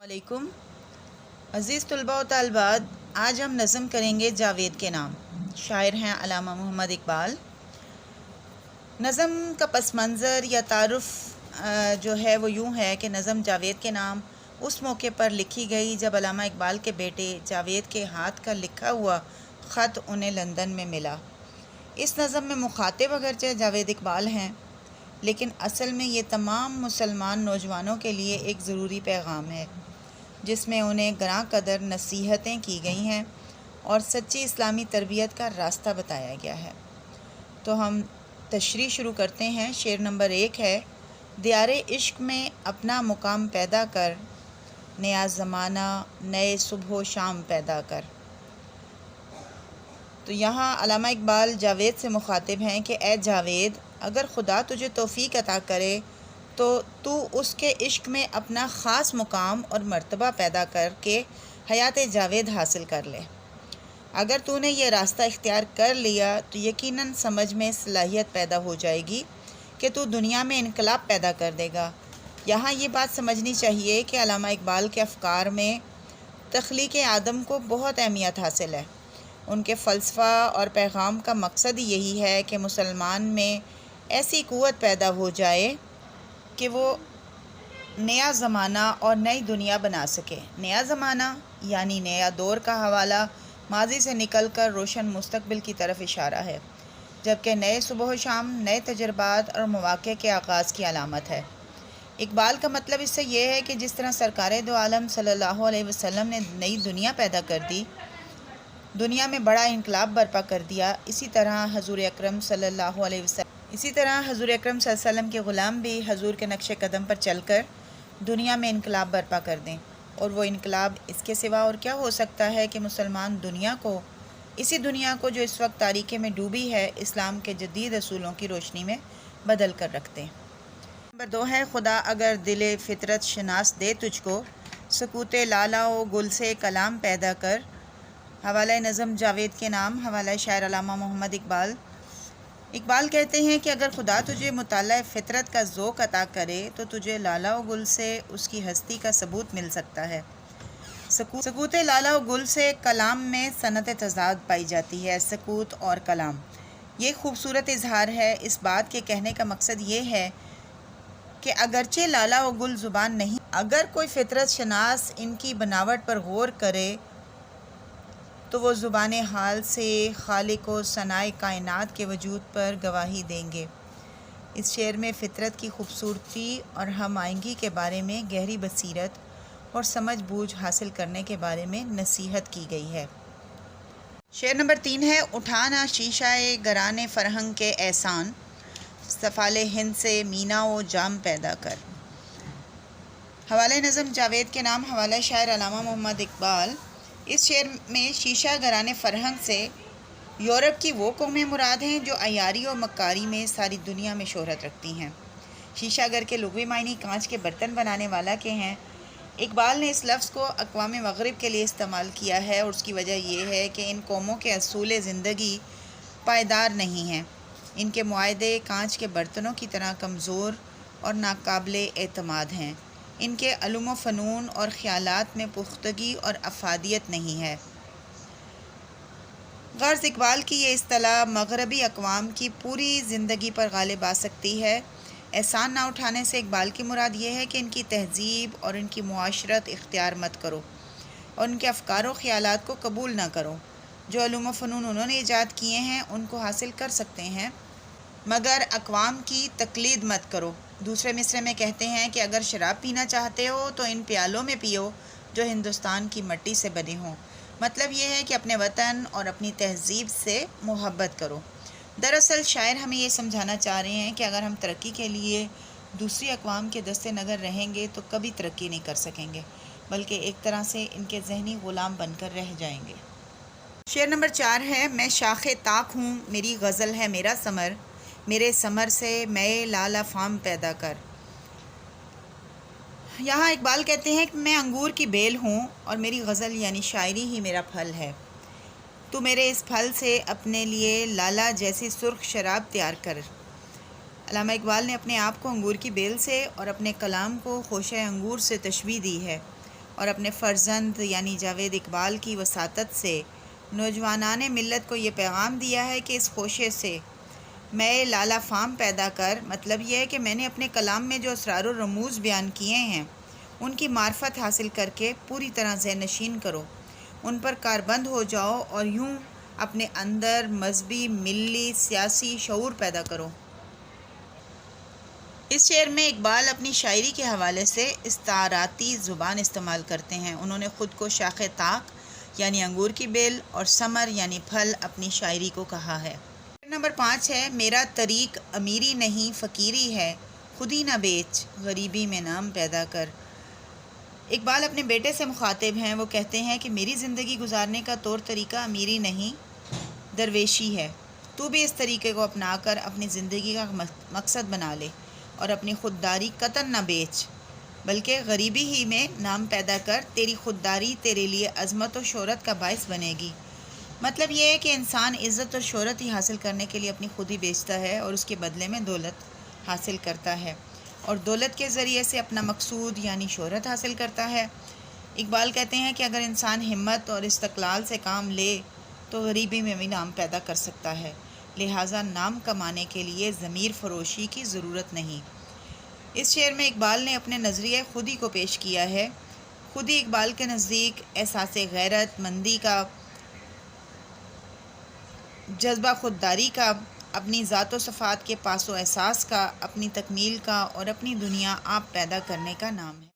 वालेकुम अज़ीज़ तलबा व तालिबात, आज हम नज़म करेंगे जावेद के नाम। शायर हैं अल्लामा मोहम्मद इकबाल। नज़म का पस मंज़र या तारुफ़ जो है वो यूँ है कि नज़म जावेद के नाम उस मौके पर लिखी गई जब अल्लामा इकबाल के बेटे जावेद के हाथ का लिखा हुआ ख़त उन्हें लंदन में मिला। इस नज़म में मुखातिब अगरचे जावेद इकबाल हैं, लेकिन असल में ये तमाम मुसलमान नौजवानों के लिए एक ज़रूरी पैगाम है, जिसमें उन्हें ग्रां कदर नसीहतें की गई हैं और सच्ची इस्लामी तरबियत का रास्ता बताया गया है। तो हम तशरीह शुरू करते हैं। शेर नंबर 1 है, दियारे इश्क में अपना मुकाम पैदा कर, नया ज़माना नए सुबह शाम पैदा कर। तो यहाँ अल्लामा इकबाल जावेद से मुखातिब हैं कि ए जावेद, अगर खुदा तुझे तौफ़ीक अता करे तो तू उसके इश्क में अपना ख़ास मुकाम और मर्तबा पैदा करके हयात जावेद हासिल कर ले। अगर तूने ये रास्ता इख्तियार कर लिया तो यकीनन समझ में सलाहियत पैदा हो जाएगी कि तू दुनिया में इनकलाब पैदा कर देगा। यहाँ ये बात समझनी चाहिए कि अल्लामा इकबाल के अफ़कार में तख्लीक़ आदम को बहुत अहमियत हासिल है। उनके फ़लसफ़ा और पैगाम का मकसद यही है कि मुसलमान में ऐसी क़ुव्वत पैदा हो जाए कि वो नया ज़माना और नई दुनिया बना सके। नया ज़माना यानी नया दौर का हवाला माज़ी से निकल कर रोशन मुस्तक़बिल की तरफ इशारा है, जबकि नए सुबह शाम नए तजर्बात और मौक़े के आगाज़ की अलामत है। इकबाल का मतलब इससे ये है कि जिस तरह सरकार दो आलम सल्लल्लाहु अलैहि वसल्लम ने नई दुनिया पैदा कर दी, दुनिया में बड़ा इनकलाब बर्पा कर दिया, इसी तरह हज़ूर अकरम सल्लल्लाहु अलैहि वसल्लम के ग़ुलाम भी हज़ूर के नक्शे कदम पर चलकर दुनिया में इनकलाब बर्पा कर दें। और वो इनकलाब इसके सिवा और क्या हो सकता है कि मुसलमान दुनिया को, इसी दुनिया को जो इस वक्त तारीकी में डूबी है, इस्लाम के जदीद असूलों की रोशनी में बदल कर रख दें। नंबर 2 है, खुदा अगर दिल फितरत शनास दे तुझको, सकूते लाला व गुल से कलाम पैदा कर। हवाला नज़म जावेद के नाम, हवाला शायर अल्लामा मोहम्मद इकबाल। इकबाल कहते हैं कि अगर खुदा तुझे मुताला फ़ितरत का ज़ौक़ अता करे तो तुझे लाला व गुल से उसकी हस्ती का सबूत मिल सकता है। सकूत लाला व गुल से कलाम में सनत तज़ाद पाई जाती है। सकूत और कलाम ये खूबसूरत इजहार है। इस बात के कहने का मकसद ये है कि अगरचे लाला व गुल ज़ुबान नहीं, अगर कोई फ़ितरत शनास इनकी बनावट पर गौर करे तो वो ज़ुबान हाल से खालिक व सनाए कायनात के वजूद पर गवाही देंगे। इस शेर में फ़ितरत की खूबसूरती और हम आइंगी के बारे में गहरी बसीरत और समझ बूझ हासिल करने के बारे में नसीहत की गई है। शेर नंबर 3 है, उठाना शीशाए गराने फ़रहंग के एहसान, सफ़ाले हिंद से मीना व जाम पैदा कर। हवाले नज़म जावेद के नाम, हवाला शायर अल्लामा मोहम्मद इकबाल। इस शेर में शीशा गराने फ़रहंग से यूरोप की वो कौमें मुराद हैं जो अयारी और मक्कारी में सारी दुनिया में शोहरत रखती हैं। शीशा गर के लुग़वी मायने कांच के बर्तन बनाने वाला के हैं। इकबाल ने इस लफ्ज़ को अक़वाम मग़रिब के लिए इस्तेमाल किया है और उसकी वजह यह है कि इन कौमों के असूल ज़िंदगी पायदार नहीं हैं। इनके मुआहदे कांच के बर्तनों की तरह कमज़ोर और नाकाबिले एतमाद हैं। इनके अलूम व फ़नून और ख़यालात में पुख्तगी और अफ़ादियत नहीं है। गर्ज़ इकबाल की ये इस्तिलाह मग़रबी अक़वाम की पूरी ज़िंदगी पर गालिब आ सकती है। एहसान ना उठाने से इकबाल की मुराद ये है कि इनकी तहज़ीब और इनकी मुआशरत इख्तियार मत करो और उनके अफ़कार व ख़यालात को कबूल ना करो। जो अलूम व फ़नून उन्होंने ईजाद किए हैं उनको हासिल कर सकते हैं, मगर अक़वाम की तक़लीद मत करो। दूसरे मिसरे में कहते हैं कि अगर शराब पीना चाहते हो तो इन प्यालों में पियो जो हिंदुस्तान की मिट्टी से बने हों। मतलब ये है कि अपने वतन और अपनी तहज़ीब से मोहब्बत करो। दरअसल शायर हमें ये समझाना चाह रहे हैं कि अगर हम तरक्की के लिए दूसरी अक़वाम के दस्ते नगर रहेंगे तो कभी तरक्की नहीं कर सकेंगे, बल्कि एक तरह से इनके ज़हनी ग़ुलाम बनकर रह जाएंगे। शेर नंबर 4 है, मैं शाखे ताक हूँ, मेरी गज़ल है मेरा समर, मेरे समर से मैं लाला फाम पैदा कर। यहाँ इकबाल कहते हैं कि मैं अंगूर की बेल हूँ और मेरी गज़ल यानी शायरी ही मेरा फल है। तू मेरे इस फल से अपने लिए लाला जैसी सुर्ख शराब तैयार कर। अल्लामा इकबाल ने अपने आप को अंगूर की बेल से और अपने कलाम को खोशे अंगूर से तशबीह दी है اور اپنے فرزند یعنی جاوید اقبال کی وساطت سے نوجوانان ملت کو یہ پیغام دیا ہے کہ اس خوشے سے میں لالا فام پیدا کر، مطلب یہ ہے کہ میں نے اپنے کلام میں جو اسرار و رموز بیان کیے ہیں ان کی معرفت حاصل کر کے پوری طرح ذہن نشین کرو، ان پر کاربند ہو جاؤ اور یوں اپنے اندر مذہبی، ملی، سیاسی شعور پیدا کرو۔ اس شعر میں اقبال اپنی شاعری کے حوالے سے استعاراتی زبان استعمال کرتے ہیں۔ انہوں نے خود کو شاخ طاق یعنی انگور کی بیل اور ثمر یعنی پھل اپنی شاعری کو کہا ہے۔ نمبر 5 ہے میرا طریق امیری نہیں فقیری ہے، خودی نہ بیچ غریبی میں نام پیدا کر۔ اقبال اپنے بیٹے سے مخاطب ہیں، وہ کہتے ہیں کہ میری زندگی گزارنے کا طور طریقہ امیری نہیں درویشی ہے، تو بھی اس طریقے کو اپنا کر اپنی زندگی کا مقصد بنا لے اور اپنی خودداری قطعاً نہ بیچ بلکہ غریبی ہی میں نام پیدا کر، تیری خودداری تیرے لیے عظمت و شہرت کا باعث بنے گی۔ مطلب یہ ہے کہ انسان عزت اور شہرت ہی حاصل کرنے کے لیے اپنی خود ہی بیچتا ہے اور اس کے بدلے میں دولت حاصل کرتا ہے اور دولت کے ذریعے سے اپنا مقصود یعنی شہرت حاصل کرتا ہے۔ اقبال کہتے ہیں کہ اگر انسان ہمت اور استقلال سے کام لے تو غریبی میں بھی نام پیدا کر سکتا ہے، لہٰذا نام کمانے کے لیے ضمیر فروشی کی ضرورت نہیں۔ اس شعر میں اقبال نے اپنے نظریہ خودی کو پیش کیا ہے۔ خودی اقبال کے نزدیک احساس غیرت مندی کا، جذبہ خودداری کا، اپنی ذات و صفات کے پاس و احساس کا، اپنی تکمیل کا اور اپنی دنیا آپ پیدا کرنے کا نام ہے۔